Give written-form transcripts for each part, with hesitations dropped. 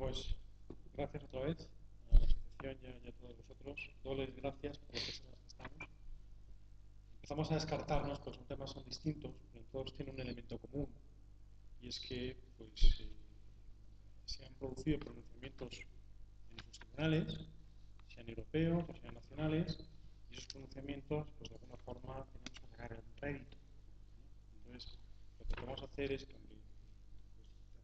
pues gracias otra vez a la asociación y a todos vosotros. Dobles gracias por las personas que estamos. Empezamos a descartarnos, pues los temas son distintos, pero todos tienen un elemento común, y es que pues, se han producido pronunciamientos en los tribunales, sean europeos o sean nacionales, y esos pronunciamientos, pues de alguna forma, tenemos que sacar un rédito. Entonces, lo que vamos a hacer es que,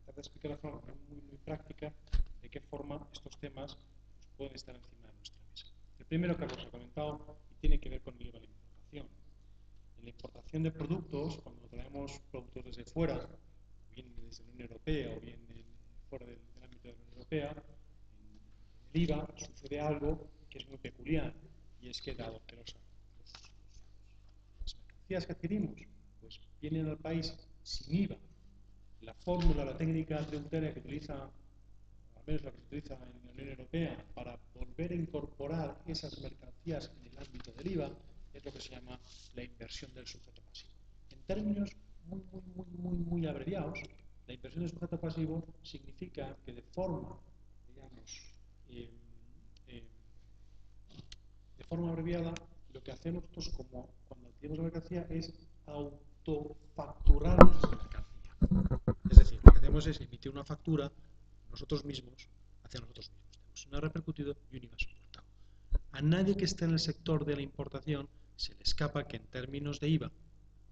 tratar de explicar de forma muy práctica de qué forma estos temas pues, pueden estar encima de nuestra mesa. El primero que os he comentado y tiene que ver con el IVA de la importación. En la importación de productos, cuando traemos productos desde fuera, bien desde la Unión Europea o bien fuera del ámbito de la Unión Europea, en el IVA sucede algo que es muy peculiar, y es que dado que las mercancías que adquirimos pues vienen al país sin IVA, la fórmula, la técnica tributaria que utiliza, al menos la que se utiliza en la Unión Europea, para volver a incorporar esas mercancías en el ámbito del IVA, es lo que se llama la inversión del sujeto pasivo. En términos muy abreviados, la inversión del sujeto pasivo significa que de forma, digamos, de forma abreviada, lo que hacemos nosotros como cuando adquirimos la mercancía es autofacturarnos esa mercancía. Es decir, lo que hacemos es emitir una factura nosotros mismos hacia nosotros mismos. Tenemos un repercutido y un IVA soportado. A nadie que esté en el sector de la importación se le escapa que en términos de IVA,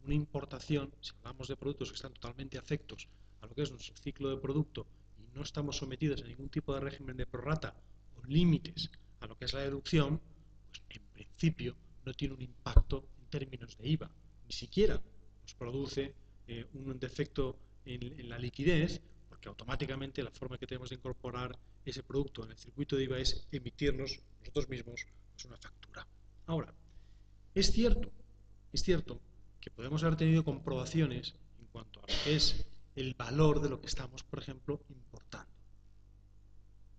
una importación, si hablamos de productos que están totalmente afectos a lo que es nuestro ciclo de producto y no estamos sometidos a ningún tipo de régimen de prorrata o límites a lo que es la deducción, pues en principio no tiene un impacto en términos de IVA, ni siquiera nos produce un defecto en la liquidez, porque automáticamente la forma que tenemos de incorporar ese producto en el circuito de IVA es emitirnos nosotros mismos pues, una factura. Ahora, es cierto que podemos haber tenido comprobaciones en cuanto a lo que es el valor de lo que estamos, por ejemplo, importando.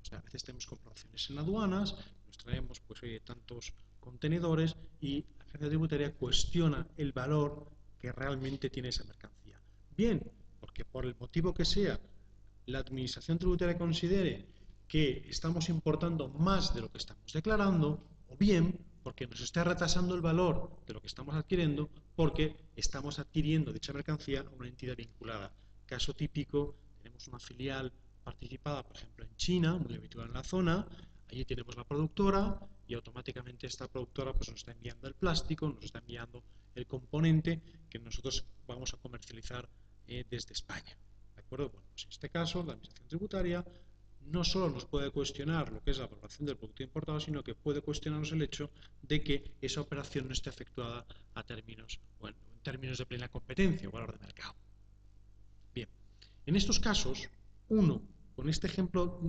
O sea, a veces tenemos comprobaciones en aduanas, nos traemos pues, tantos contenedores y la agencia tributaria cuestiona el valor que realmente tiene esa mercancía. Bien, porque por el motivo que sea, la administración tributaria considere que estamos importando más de lo que estamos declarando, o bien porque nos está retrasando el valor de lo que estamos adquiriendo porque estamos adquiriendo dicha mercancía a una entidad vinculada. Caso típico, tenemos una filial participada, por ejemplo, en China, muy habitual en la zona. Allí tenemos la productora y automáticamente esta productora pues, nos está enviando el plástico, nos está enviando el componente que nosotros vamos a comercializar desde España. ¿De acuerdo? Bueno, pues en este caso, la administración tributaria no solo nos puede cuestionar lo que es la valoración del producto importado, sino que puede cuestionarnos el hecho de que esa operación no esté efectuada a términos, bueno, en términos de plena competencia o valor de mercado. Bien, en estos casos, uno, con este ejemplo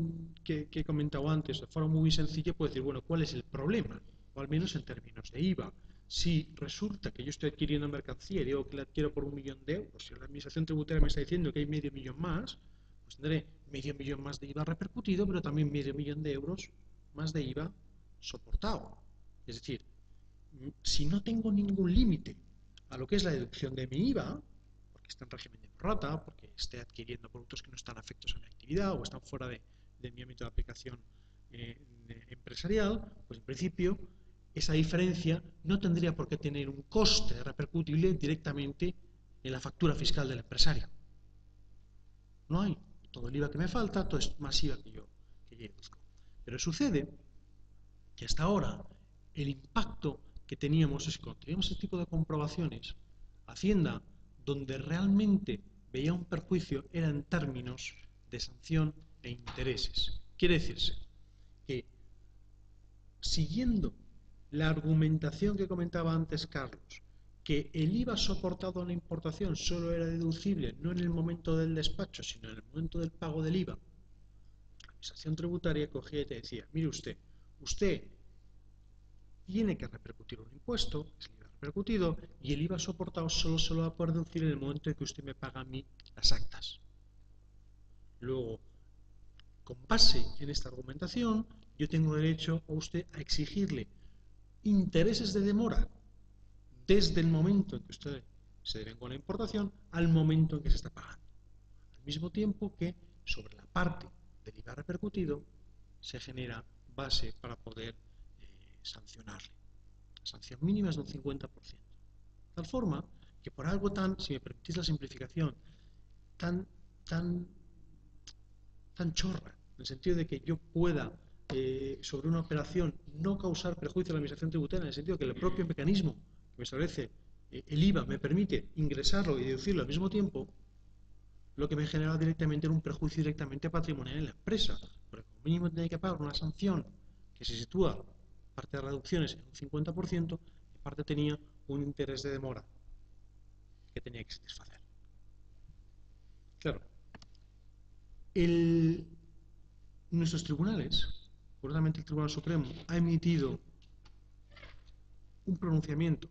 que he comentado antes, de forma muy sencilla, puede decir, bueno, ¿cuál es el problema? O al menos en términos de IVA. Si resulta que yo estoy adquiriendo mercancía y digo que la adquiero por 1.000.000 de euros, si la administración tributaria me está diciendo que hay medio millón más, pues tendré medio millón más de IVA repercutido, pero también medio millón de euros más de IVA soportado. Es decir, si no tengo ningún límite a lo que es la deducción de mi IVA, porque está en régimen de prorrata, porque esté adquiriendo productos que no están afectos a mi actividad o están fuera de mi ámbito de aplicación empresarial, pues en principio esa diferencia no tendría por qué tener un coste repercutible directamente en la factura fiscal del empresario. No hay. Todo el IVA que me falta, todo es más IVA que yo deduzco. Pero sucede que hasta ahora el impacto que teníamos es que cuando teníamos este tipo de comprobaciones, Hacienda, donde realmente veía un perjuicio, era en términos de sanción e intereses. Quiere decirse que, siguiendo la argumentación que comentaba antes Carlos, que el IVA soportado en la importación solo era deducible no en el momento del despacho, sino en el momento del pago del IVA, la administración tributaria cogía y te decía, mire usted tiene que repercutir un impuesto, es el IVA repercutido, y el IVA soportado solo se lo va a poder deducir en el momento en que usted me paga a mí las actas. Luego, con base en esta argumentación, yo tengo derecho a usted a exigirle intereses de demora desde el momento en que usted se devengó la importación al momento en que se está pagando. Al mismo tiempo que sobre la parte del IVA repercutido, se genera base para poder sancionarle. La sanción mínima es de un 50%. De tal forma que por algo tan, si me permitís la simplificación, tan chorra, en el sentido de que yo pueda, sobre una operación, no causar perjuicio a la administración tributaria, en el sentido que el propio mecanismo que me establece el IVA me permite ingresarlo y deducirlo al mismo tiempo, lo que me genera directamente un perjuicio directamente patrimonial en la empresa, porque como mínimo tiene que pagar una sanción que se sitúa, parte de reducciones, en un 50%, y parte tenía un interés de demora que tenía que satisfacer. Claro, nuestros tribunales, concretamente el Tribunal Supremo, ha emitido un pronunciamiento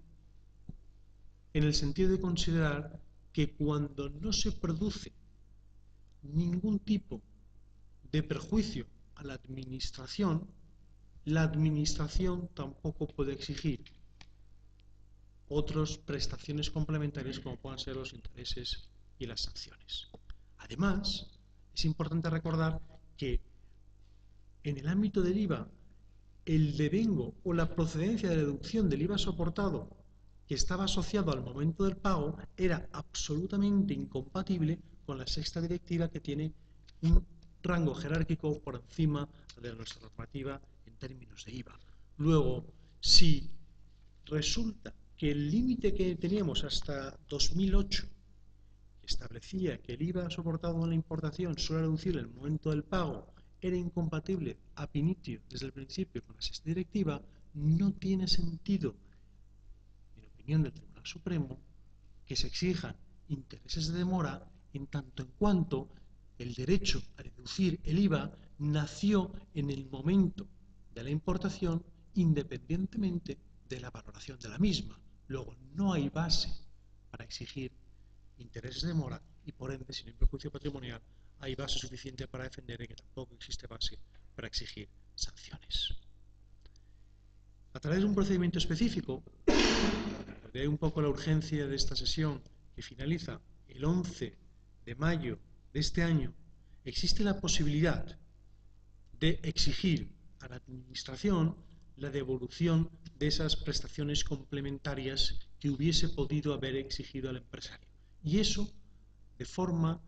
en el sentido de considerar que cuando no se produce ningún tipo de perjuicio a la administración tampoco puede exigir otras prestaciones complementarias como puedan ser los intereses y las sanciones. Además, es importante recordar que en el ámbito del IVA, el devengo o la procedencia de deducción del IVA soportado que estaba asociado al momento del pago era absolutamente incompatible con la sexta directiva, que tiene un rango jerárquico por encima de nuestra normativa en términos de IVA. Luego, si resulta que el límite que teníamos hasta 2008, que establecía que el IVA soportado en la importación solo era deducible en el momento del pago, era incompatible ab initio desde el principio con la sexta directiva, no tiene sentido, en opinión del Tribunal Supremo, que se exijan intereses de demora en tanto en cuanto el derecho a deducir el IVA nació en el momento de la importación, independientemente de la valoración de la misma. Luego, no hay base para exigir intereses de demora y, por ende, sin el perjuicio patrimonial, hay base suficiente para defender que tampoco existe base para exigir sanciones. A través de un procedimiento específico, de ahí un poco la urgencia de esta sesión que finaliza el 11 de mayo de este año, existe la posibilidad de exigir a la Administración la devolución de esas prestaciones complementarias que hubiese podido haber exigido al empresario. Y eso de forma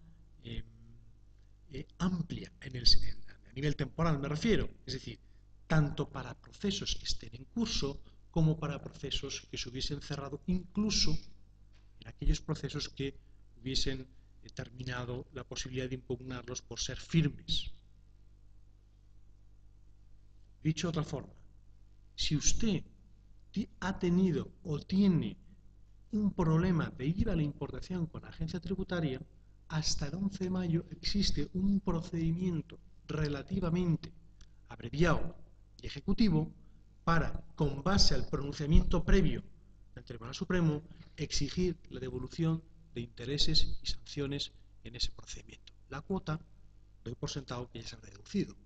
amplia, a nivel temporal me refiero, es decir, tanto para procesos que estén en curso como para procesos que se hubiesen cerrado, incluso en aquellos procesos que hubiesen determinado la posibilidad de impugnarlos por ser firmes. Dicho de otra forma, si usted ha tenido o tiene un problema de ir a la importación con la agencia tributaria, hasta el 11 de mayo existe un procedimiento relativamente abreviado y ejecutivo para, con base al pronunciamiento previo del Tribunal Supremo, exigir la devolución de intereses y sanciones en ese procedimiento. La cuota, doy por sentado que ya se habrá deducido.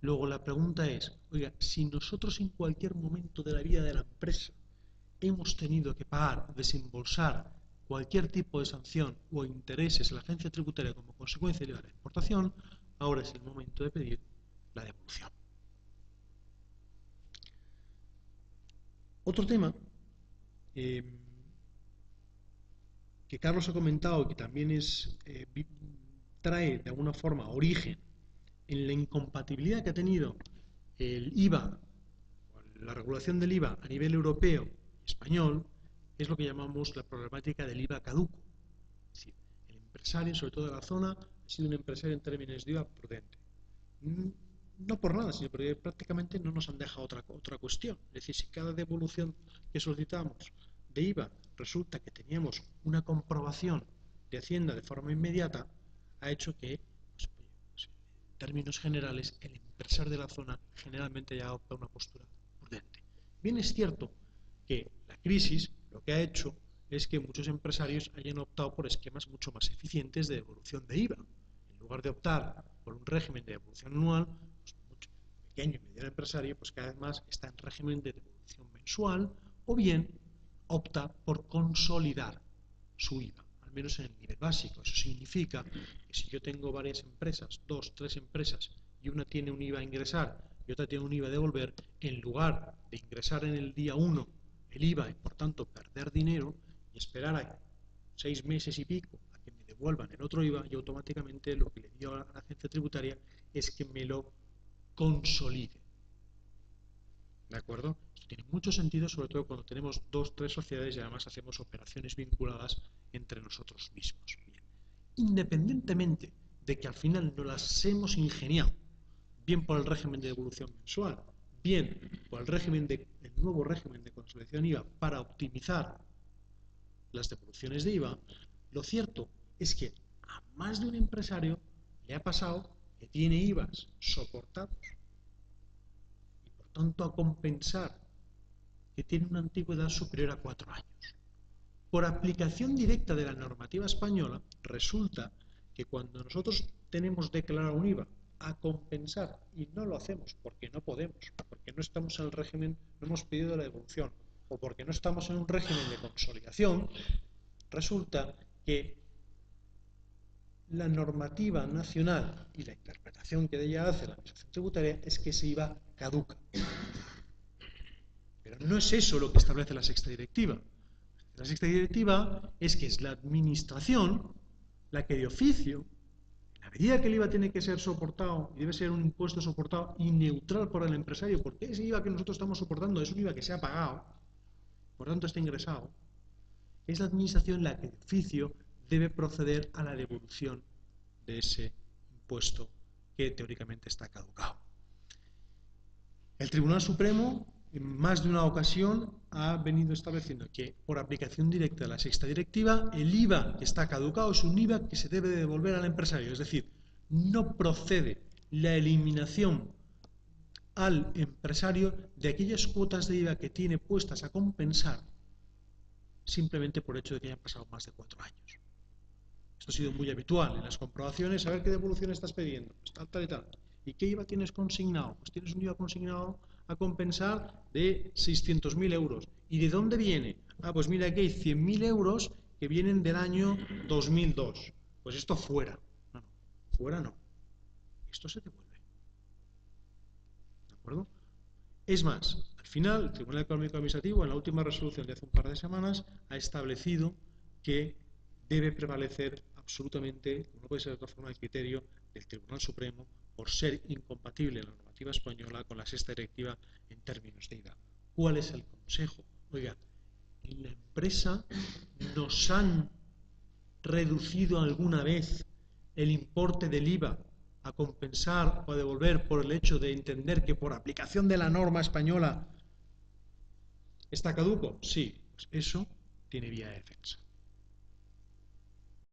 Luego la pregunta es, oiga, si nosotros en cualquier momento de la vida de la empresa hemos tenido que pagar, desembolsar cualquier tipo de sanción o intereses en la agencia tributaria como consecuencia de la importación, ahora es el momento de pedir la devolución. Otro tema que Carlos ha comentado, que también trae de alguna forma origen en la incompatibilidad que ha tenido el IVA, la regulación del IVA a nivel europeo y español, es lo que llamamos la problemática del IVA caduco. Es decir, el empresario, sobre todo de la zona, ha sido un empresario en términos de IVA prudente. No por nada, sino porque prácticamente no nos han dejado otra cuestión. Es decir, si cada devolución que solicitamos de IVA resulta que teníamos una comprobación de Hacienda de forma inmediata, ha hecho que, en términos generales, el empresario de la zona generalmente ya adopta una postura prudente. Bien es cierto que la crisis lo que ha hecho es que muchos empresarios hayan optado por esquemas mucho más eficientes de devolución de IVA. En lugar de optar por un régimen de devolución anual, pues mucho pequeño y mediano empresario pues cada vez más está en régimen de devolución mensual, o bien opta por consolidar su IVA, al menos en el nivel básico. Eso significa que si yo tengo varias empresas, 2, 3 empresas, y una tiene un IVA a ingresar y otra tiene un IVA a devolver, en lugar de ingresar en el día 1 el IVA y por tanto perder dinero y esperar a 6 meses y pico a que me devuelvan el otro IVA, y automáticamente lo que le digo a la agencia tributaria es que me lo consolide. ¿De acuerdo? Esto tiene mucho sentido, sobre todo cuando tenemos 2, 3 sociedades y además hacemos operaciones vinculadas entre nosotros mismos. Bien. Independientemente de que al final nos las hemos ingeniado, bien por el régimen de devolución mensual, bien por el nuevo régimen de consolidación IVA para optimizar las devoluciones de IVA, lo cierto es que a más de un empresario le ha pasado que tiene IVAs soportados y por tanto a compensar que tiene una antigüedad superior a 4 años. Por aplicación directa de la normativa española, resulta que cuando nosotros tenemos declarado un IVA a compensar y no lo hacemos porque no podemos, porque no estamos en el régimen, no hemos pedido la devolución o porque no estamos en un régimen de consolidación, resulta que la normativa nacional y la interpretación que de ella hace la Administración Tributaria es que ese IVA caduca. Pero no es eso lo que establece la sexta directiva. La sexta directiva es que es la Administración la que de oficio, en la medida que el IVA tiene que ser soportado y debe ser un impuesto soportado y neutral por el empresario, porque ese IVA que nosotros estamos soportando es un IVA que se ha pagado, por tanto está ingresado, es la Administración la que de oficio debe proceder a la devolución de ese impuesto que teóricamente está caducado. El Tribunal Supremo en más de una ocasión ha venido estableciendo que por aplicación directa de la sexta directiva el IVA que está caducado es un IVA que se debe devolver al empresario, es decir, no procede la eliminación al empresario de aquellas cuotas de IVA que tiene puestas a compensar simplemente por el hecho de que hayan pasado más de 4 años. Esto ha sido muy habitual en las comprobaciones, a ver qué devolución estás pidiendo, pues tal y tal. ¿Y qué IVA tienes consignado? Pues tienes un IVA consignado a compensar de 600.000 euros. ¿Y de dónde viene? Ah, pues mira, aquí hay 100.000 euros que vienen del año 2002. Pues esto fuera. No, fuera no. Esto se devuelve. ¿De acuerdo? Es más, al final, el Tribunal Económico Administrativo, en la última resolución de hace un par de semanas, ha establecido que debe prevalecer absolutamente, como no puede ser de otra forma, el criterio del Tribunal Supremo por ser incompatible la normativa española con la sexta directiva en términos de IVA. ¿Cuál es el consejo? Oiga, en la empresa nos han reducido alguna vez el importe del IVA a compensar o a devolver por el hecho de entender que por aplicación de la norma española está caduco. Sí, pues eso tiene vía de defensa.